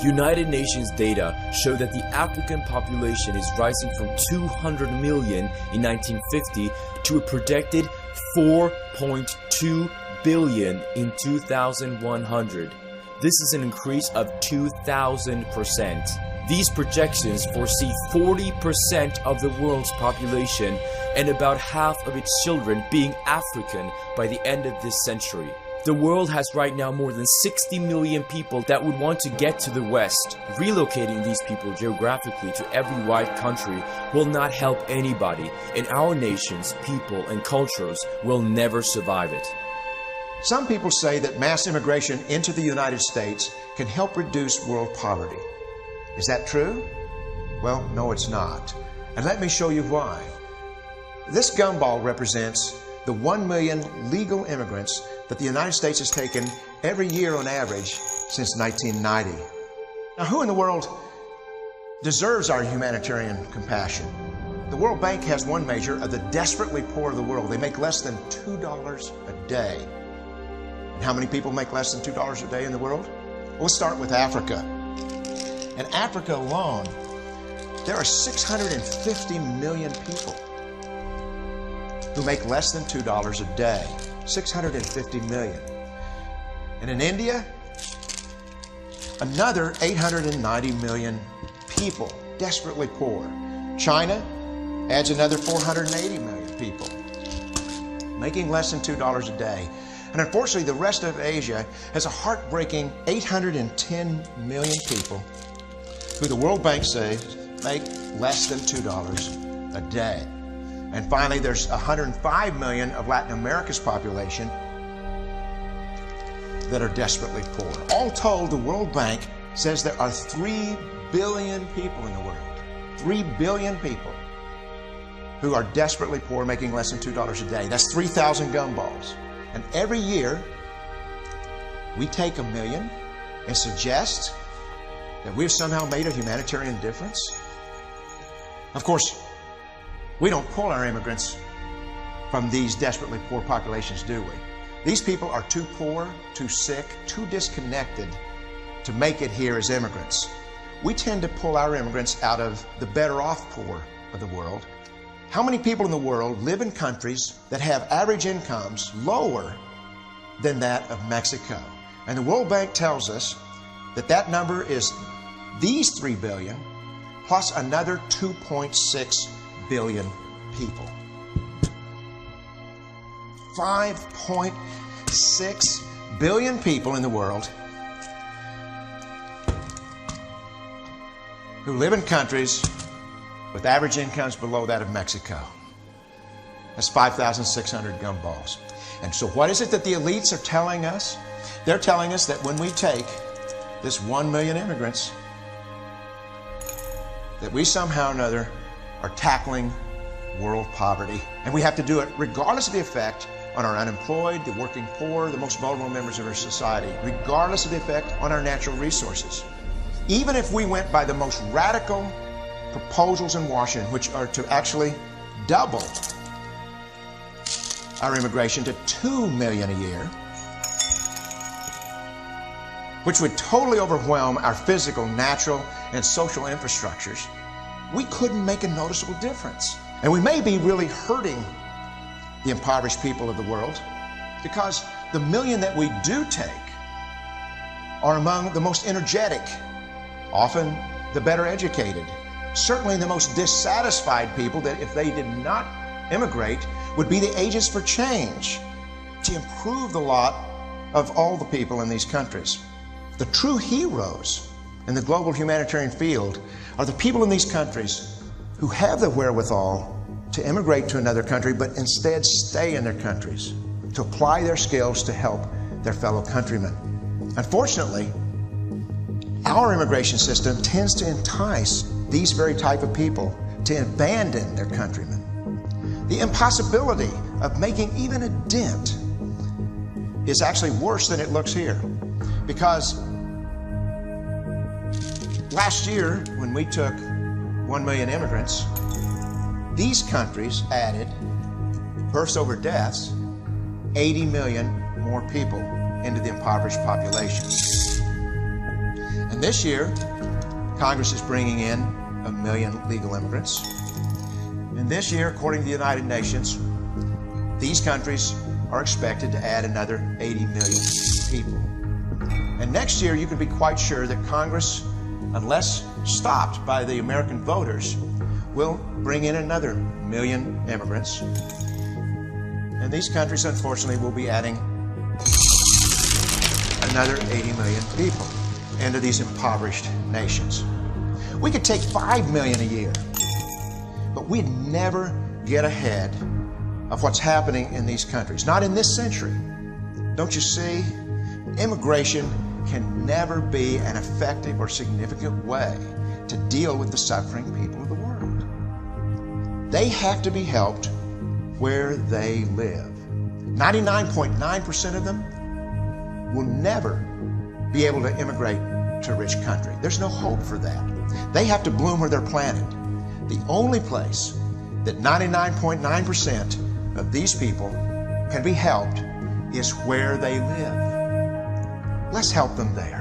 United Nations data show that the African population is rising from 200 million in 1950 to a projected 4.2 billion in 2100. This is an increase of 2,000%. These projections foresee 40% of the world's population and about half of its children being African by the end of this century. The world has right now more than 60 million people that would want to get to the West. Relocating these people geographically to every white country will not help anybody, and our nations, people, and cultures will never survive it. Some people say that mass immigration into the United States can help reduce world poverty. Is that true? Well, no, it's not. And let me show you why. This gumball represents the 1 million legal immigrants that the United States has taken every year on average since 1990. Now, who in the world deserves our humanitarian compassion? The World Bank has one measure of the desperately poor of the world. They make less than $2 a day. And how many people make less than $2 a day in the world? Well, let's start with Africa. In Africa alone, there are 650 million people who make less than $2 a day. 650 million. And in India, another 890 million people, desperately poor. China adds another 480 million people, making less than $2 a day. And unfortunately, the rest of Asia has a heartbreaking 810 million people who the World Bank says make less than $2 a day. And finally, there's 105 million of Latin America's population that are desperately poor. All told, the World Bank says there are 3 billion people in the world. 3 billion people who are desperately poor, making less than $2 a day. That's 3,000 gumballs. And every year, we take 1 million and suggest that we've somehow made a humanitarian difference. Of course, we don't pull our immigrants from these desperately poor populations, do we? These people are too poor, too sick, too disconnected to make it here as immigrants. We tend to pull our immigrants out of the better off poor of the world. How many people in the world live in countries that have average incomes lower than that of Mexico? And the World Bank tells us that that number is these 3 billion plus another 2.6 billion people. 5.6 billion people in the world who live in countries with average incomes below that of Mexico. That's 5,600 gumballs. And so what is it that the elites are telling us? They're telling us that when we take this 1 million immigrants, that we somehow or another are tackling world poverty. And we have to do it regardless of the effect on our unemployed, the working poor, the most vulnerable members of our society, regardless of the effect on our natural resources. Even if we went by the most radical proposals in Washington, which are to actually double our immigration to 2 million a year, which would totally overwhelm our physical, natural, and social infrastructures, we couldn't make a noticeable difference. And we may be really hurting the impoverished people of the world because the million that we do take are among the most energetic, often the better educated, certainly the most dissatisfied people that if they did not immigrate would be the agents for change to improve the lot of all the people in these countries. The true heroes in the global humanitarian field are the people in these countries who have the wherewithal to immigrate to another country, but instead stay in their countries to apply their skills to help their fellow countrymen. Unfortunately, our immigration system tends to entice these very type of people to abandon their countrymen. The impossibility of making even a dent is actually worse than it looks here, because last year, when we took 1 million immigrants, these countries added, births over deaths, 80 million more people into the impoverished population. And And this year, Congress is bringing in 1 million legal immigrants. And this year, according to the United Nations, these countries are expected to add another 80 million people. And next year, you can be quite sure that Congress, unless stopped by the American voters, will bring in another 1 million immigrants. And these countries, unfortunately, will be adding another 80 million people into these impoverished nations. We could take 5 million a year, but we'd never get ahead of what's happening in these countries. Not in this century. Don't you see? Immigration can never be an effective or significant way to deal with the suffering people of the world. They have to be helped where they live. 99.9% of them will never be able to immigrate to a rich country. There's no hope for that. They have to bloom where they're planted. The only place that 99.9% of these people can be helped is where they live. Let's help them there.